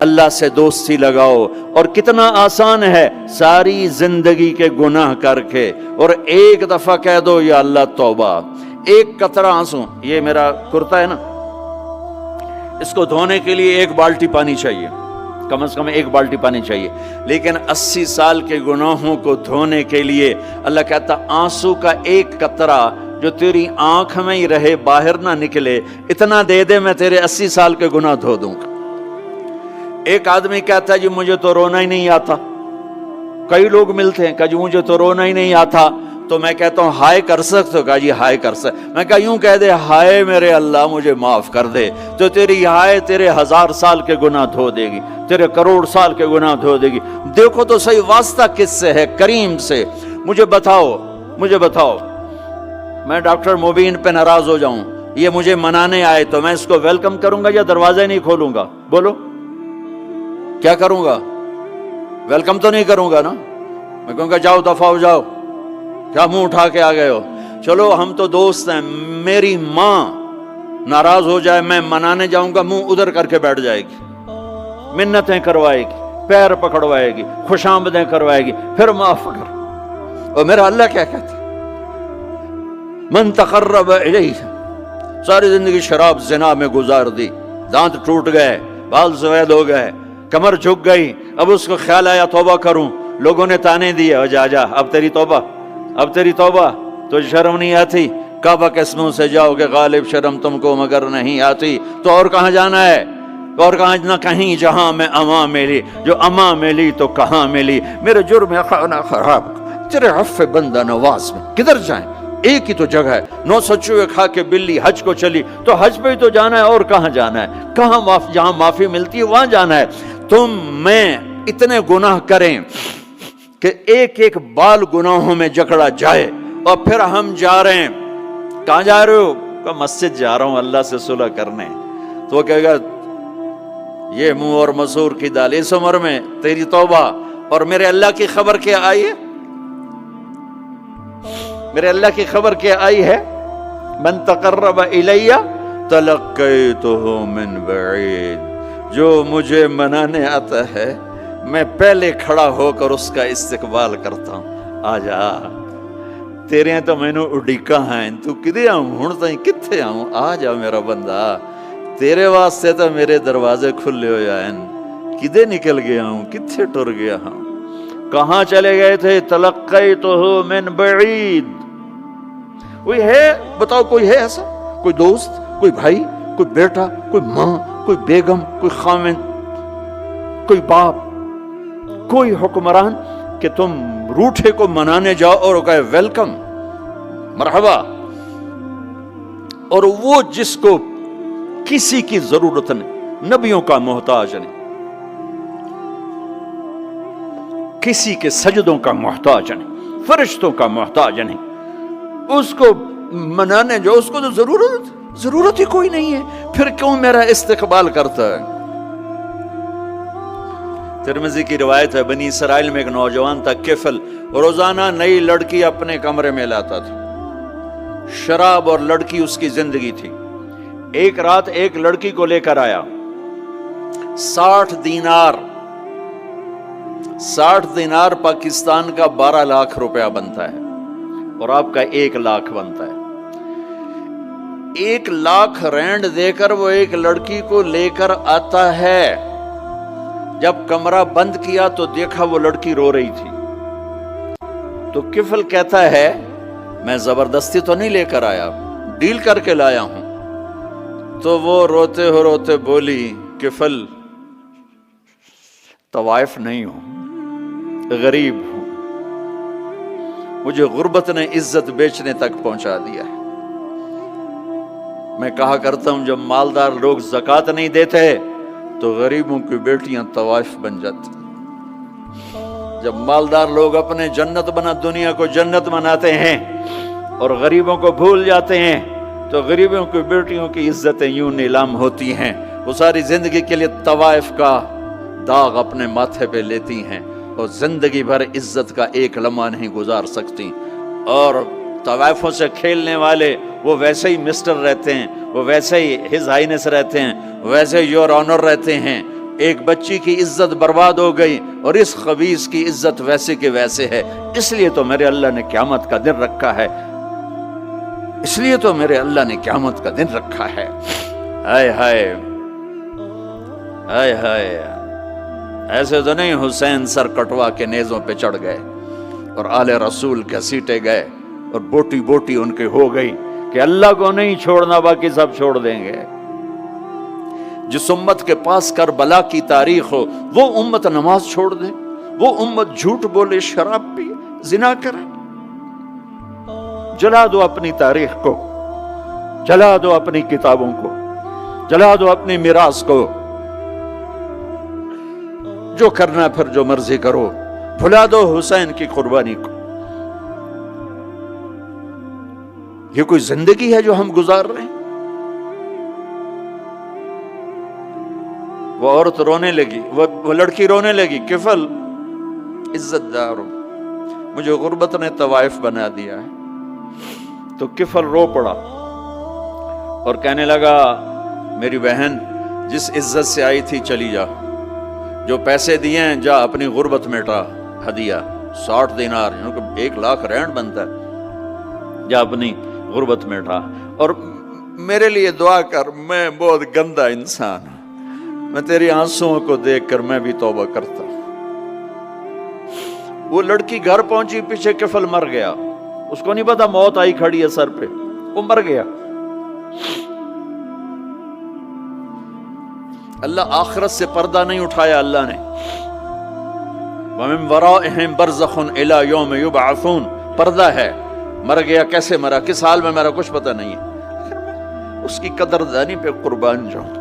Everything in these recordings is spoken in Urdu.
اللہ سے دوستی لگاؤ. اور کتنا آسان ہے ساری زندگی کے گناہ کر کے اور ایک دفعہ کہہ دو یا اللہ توبہ. ایک قطرہ آنسو، یہ میرا کرتا ہے نا، اس کو دھونے کے لیے 1 بالٹی پانی چاہیے، کم از کم 1 بالٹی پانی چاہیے. لیکن 80 سال کے گناہوں کو دھونے کے لیے اللہ کہتا آنسو کا 1 قطرہ جو تیری آنکھ میں ہی رہے، باہر نہ نکلے، اتنا دے دے میں تیرے 80 سال کے گناہ دھو دوں گا. ایک آدمی کہتا ہے جی مجھے تو رونا ہی نہیں آتا. کئی لوگ ملتے ہیں کہ جی مجھے تو رونا ہی نہیں آتا. تو میں کہتا ہوں ہائے کر سکتے ہو؟ کہا جی ہائے کر سکتے. میں کہا یوں کہہ دے ہائے میرے اللہ مجھے معاف کر دے، تو تیری ہائے تیرے 1000 سال کے گناہ دھو دے گی، تیرے کروڑ سال کے گناہ دھو دے گی. دیکھو تو صحیح واسطہ کس سے ہے؟ کریم سے. مجھے بتاؤ میں ڈاکٹر مبین پہ ناراض ہو جاؤں، یہ مجھے منانے آئے تو میں اس کو ویلکم کروں گا یا دروازہ نہیں کھولوں گا؟ بولو کیا کروں گا؟ ویلکم تو نہیں کروں گا نا. میں کہوں گا جاؤ دفعہ ہو جاؤ، کیا منہ اٹھا کے آ گئے ہو؟ چلو ہم تو دوست ہیں. میری ماں ناراض ہو جائے میں منانے جاؤں گا، منہ ادھر کر کے بیٹھ جائے گی، منتیں کروائے گی، پیر پکڑوائے گی، خوش آمدیں کروائے گی، پھر معاف کر. اور میرا اللہ کیا کہتا ہے؟ من تقرب الیہ. ساری زندگی شراب زنا میں گزار دی، دانت ٹوٹ گئے، بال سفید ہو گئے، کمر جھک گئی. اب اس کو خیال آیا توبہ کروں، لوگوں نے تانے دیے جا اب تیری توبہ تو شرم نہیں آتی؟ کعبہ کس منہ سے جاؤ گے غالب شرم تم کو مگر نہیں آتی. تو اور کہاں جانا ہے؟ اور کہاں نہ کہیں جہاں میں اماں ملی، جو اماں ملی تو کہاں ملی. میرے جرم خانہ خراب تیرے عفو بندہ نواز میں کدھر جائیں؟ ایک ہی تو جگہ ہے. 900 چوہے کھا کے بلی حج کو چلی، تو حج پہ ہی تو جانا ہے، اور کہاں جانا ہے؟ جہاں معافی ملتی ہے وہاں جانا ہے. تم میں اتنے گناہ کریں کہ ایک بال گناہوں میں جکڑا جائے، اور پھر ہم جا رہے ہیں. کہاں جا رہے ہو؟ کہ مسجد جا رہا ہوں اللہ سے صلح کرنے. تو وہ کہے گا یہ منہ اور مسور کی دال، اس عمر میں تیری توبہ. اور میرے اللہ کی خبر کیا آئی ہے؟ میرے اللہ کی خبر کیا آئی ہے؟ من تقرب الیہ تلقیتہ من بعید. جو مجھے منانے آتا ہے میں پہلے کھڑا ہو کر اس کا استقبال کرتا ہوں. آجا تیرے تو مینوں اڈیکا ہیں، تو کدے آؤں ہن تائیں کتھے آؤں؟ آ جا میرا بندہ، تیرے واسطے تو میرے دروازے کھلے ہوئے ہیں. کدے نکل گیا ہوں، کتھے ٹر گیا ہوں، کہاں چلے گئے تھے؟ تلقیتہ من بعید. کوئی ہے بتاؤ، کوئی ہے ایسا؟ کوئی دوست، کوئی بھائی، کوئی بیٹا، کوئی ماں، کوئی بیگم، کوئی خامن، کوئی باپ، کوئی حکمران کہ تم روٹھے کو منانے جاؤ اور کہے ویلکم مرحبا؟ اور وہ جس کو کسی کی ضرورت نہیں، نبیوں کا محتاج نہیں، کسی کے سجدوں کا محتاج نہیں، فرشتوں کا محتاج نہیں، اس کو منانے جو اس کو تو ضرورت ہی کوئی نہیں ہے، پھر کیوں میرا استقبال کرتا ہے؟ ترمذی کی روایت ہے، بنی اسرائیل میں ایک نوجوان تھا کفل، روزانہ نئی لڑکی اپنے کمرے میں لاتا تھا. شراب اور لڑکی اس کی زندگی تھی. ایک رات ایک لڑکی کو لے کر آیا. 60 دینار پاکستان کا 12 لاکھ روپیہ بنتا ہے، اور آپ کا 1 لاکھ بنتا ہے. 1 لاکھ رینڈ دے کر وہ ایک لڑکی کو لے کر آتا ہے. جب کمرہ بند کیا تو دیکھا وہ لڑکی رو رہی تھی. تو کفل کہتا ہے میں زبردستی تو نہیں لے کر آیا، ڈیل کر کے لایا ہوں. تو وہ روتے بولی کفل طوائف نہیں ہوں، غریب ہوں، مجھے غربت نے عزت بیچنے تک پہنچا دیا ہے. میں کہا کرتا ہوں جب مالدار لوگ زکوٰۃ نہیں دیتے تو غریبوں کی بیٹیاں طوائف بن جاتی. جب مالدار لوگ اپنے جنت بنا دنیا کو جنت بناتے ہیں اور غریبوں کو بھول جاتے ہیں تو غریبوں کی بیٹیوں کی عزتیں یوں نیلام ہوتی ہیں. وہ ساری زندگی کے لیے طوائف کا داغ اپنے ماتھے پہ لیتی ہیں اور زندگی بھر عزت کا ایک لمحہ نہیں گزار سکتی. اور طوائفوں سے کھیلنے والے وہ ویسے ہی مسٹر رہتے ہیں، وہ ویسے ہی ہز ہائنس رہتے ہیں، ویسے یور آنر رہتے ہیں. ایک بچی کی عزت برباد ہو گئی اور اس خبیث کی عزت ویسے کے ویسے ہے، اس لیے تو میرے اللہ نے قیامت کا دن رکھا ہے، اس لیے تو میرے اللہ نے قیامت کا دن رکھا ہے۔ ہائے ہائے ہائے ہائے، ایسے تو نہیں حسین سر کٹوا کے نیزوں پہ چڑھ گئے اور آل رسول گھسیٹے گئے اور بوٹی بوٹی ان کی ہو گئی کہ اللہ کو نہیں چھوڑنا باقی سب چھوڑ دیں گے۔ جس امت کے پاس کربلا کی تاریخ ہو وہ امت نماز چھوڑ دے، وہ امت جھوٹ بولے، شراب پی، زنا کرے۔ جلا دو اپنی تاریخ کو، جلا دو اپنی کتابوں کو، جلا دو اپنی میراث کو، جو کرنا پھر جو مرضی کرو، بھلا دو حسین کی قربانی کو۔ یہ کوئی زندگی ہے جو ہم گزار رہے ہیں؟ وہ عورت رونے لگی، وہ لڑکی رونے لگی، کفل عزت دار ہو، مجھے غربت نے طوائف بنا دیا ہے۔ تو کفل رو پڑا اور کہنے لگا میری بہن جس عزت سے آئی تھی چلی جا، جو پیسے دیے ہیں جا اپنی غربت مٹا، ہدیہ 60 دینار، 1,00,000 رینڈ بنتا ہے، جا اپنی غربت مٹا، اور میرے لیے دعا کر، میں بہت گندا انسان ہوں، میں تیری آنسوؤں کو دیکھ کر میں بھی توبہ کرتا ہوں۔ وہ لڑکی گھر پہنچی، پیچھے کفل مر گیا، اس کو نہیں پتا موت آئی کھڑی ہے سر پہ، وہ مر گیا۔ اللہ آخرت سے پردہ نہیں اٹھایا اللہ نے۔ وَمِن وَرَائِهِمْ بَرْزَخٌ إِلَى يَوْمِ يُبْعَثُونَ، پردہ ہے، مر گیا، کیسے مرا، کس حال میں مرا، کچھ پتہ نہیں ہے، اس کی قدردانی پہ قربان جاؤں۔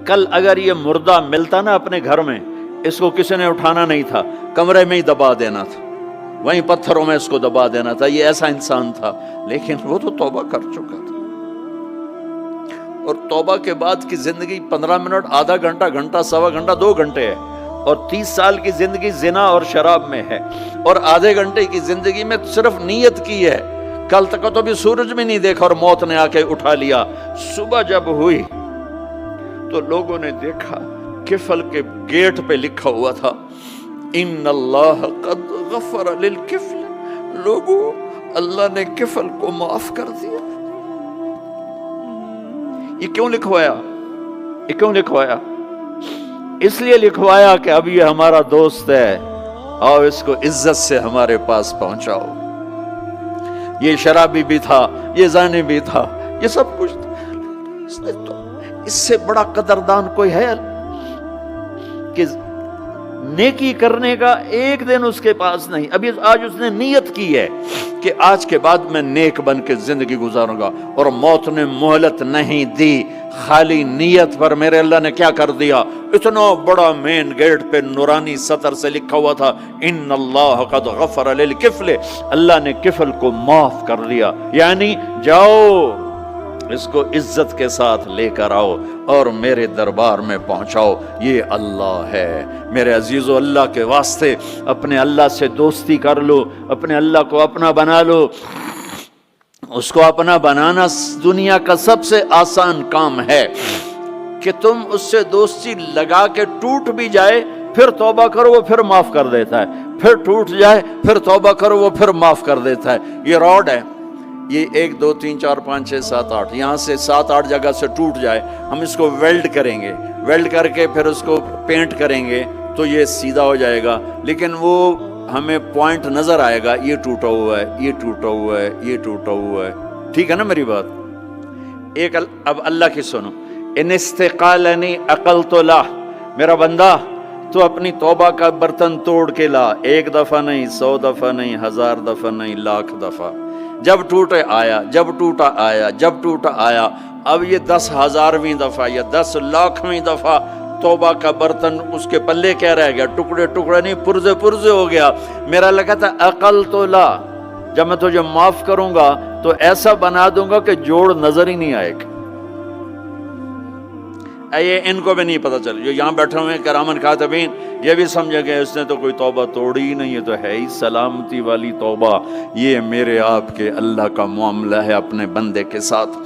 کل اگر یہ مردہ ملتا نا اپنے گھر میں، اس کو کسی نے اٹھانا نہیں تھا، کمرے میں ہی دبا دینا تھا، وہیں پتھروں میں اس کو دبا دینا تھا، یہ ایسا انسان تھا، لیکن وہ تو توبہ کر چکا تھا۔ اور توبہ کے بعد کی زندگی 15 منٹ، آدھا گھنٹہ، گھنٹہ، سوا گھنٹہ، 2 گھنٹے ہے، اور 30 سال کی زندگی زنا اور شراب میں ہے، اور آدھے گھنٹے کی زندگی میں صرف نیت کی ہے۔ کل تک تو بھی سورج میں نہیں دیکھا اور موت نے آ کے اٹھا لیا۔ صبح جب ہوئی تو لوگوں نے دیکھا کفل کے گیٹ پہ لکھا ہوا تھا ان اللہ قد غفر للکفل، لوگوں اللہ نے کفل کو معاف کر دیا۔ یہ کیوں لکھوایا؟ یہ کیوں لکھوایا؟ اس لیے لکھوایا کہ اب یہ ہمارا دوست ہے، اور اس کو عزت سے ہمارے پاس پہنچاؤ۔ یہ شرابی بھی تھا، یہ زانی بھی تھا، یہ سب کچھ تھا، اس سے بڑا قدردان کوئی ہے کہ نیکی کرنے کا ایک دن اس کے پاس نہیں۔ ابھی آج اس نے نیت کی ہے کہ آج کے بعد میں نیک بن کے زندگی گزاروں گا، اور موت نے مہلت نہیں دی، خالی نیت پر میرے اللہ نے کیا کر دیا، اتنا بڑا مین گیٹ پہ نورانی سطر سے لکھا ہوا تھا ان اللہ قد غفر للکفل، اللہ نے کفل کو معاف کر دیا، یعنی جاؤ اس کو عزت کے ساتھ لے کر آؤ اور میرے دربار میں پہنچاؤ، یہ اللہ ہے۔ میرے عزیزو، اللہ کے واسطے اپنے اللہ سے دوستی کر لو، اپنے اللہ کو اپنا بنا لو۔ اس کو اپنا بنانا دنیا کا سب سے آسان کام ہے کہ تم اس سے دوستی لگا کے ٹوٹ بھی جائے پھر توبہ کرو وہ پھر معاف کر دیتا ہے، پھر ٹوٹ جائے پھر توبہ کرو وہ پھر معاف کر دیتا ہے۔ یہ راڈ ہے، یہ 1 2 3 4 5 6 7 8 یہاں سے 7 8 جگہ سے ٹوٹ جائے، ہم اس کو ویلڈ کریں گے، ویلڈ کر کے پھر اس کو پینٹ کریں گے تو یہ سیدھا ہو جائے گا، لیکن وہ ہمیں پوائنٹ نظر آئے گا، یہ ٹوٹا ہوا ہے، یہ ٹوٹا ہوا ہے، یہ ٹوٹا ہوا ہے۔ ٹھیک ہے نا میری بات؟ ایک اب اللہ کی سنو، ان استقالنی عقلت لا، میرا بندہ تو اپنی توبہ کا برتن توڑ کے لا، 1 دفعہ نہیں، 100 دفعہ نہیں، 1000 دفعہ نہیں، 1,00,000 دفعہ، جب ٹوٹے آیا، جب ٹوٹا آیا، جب ٹوٹا آیا۔ اب یہ 10,000ویں دفعہ یا 10,00,000ویں دفعہ توبہ کا برتن اس کے پلے کیا رہ گیا، ٹکڑے ٹکڑے نہیں، پرزے پرزے ہو گیا۔ میرا لگا تھا عقل تو لا، جب میں تجھے معاف کروں گا تو ایسا بنا دوں گا کہ جوڑ نظر ہی نہیں آئے گا۔ یہ ان کو بھی نہیں پتا چل، جو یہاں بیٹھے ہوئے کرامن کاتبین، یہ بھی سمجھے گئے اس نے تو کوئی توبہ توڑی ہی نہیں، یہ تو ہے ہی سلامتی والی توبہ۔ یہ میرے آپ کے اللہ کا معاملہ ہے اپنے بندے کے ساتھ۔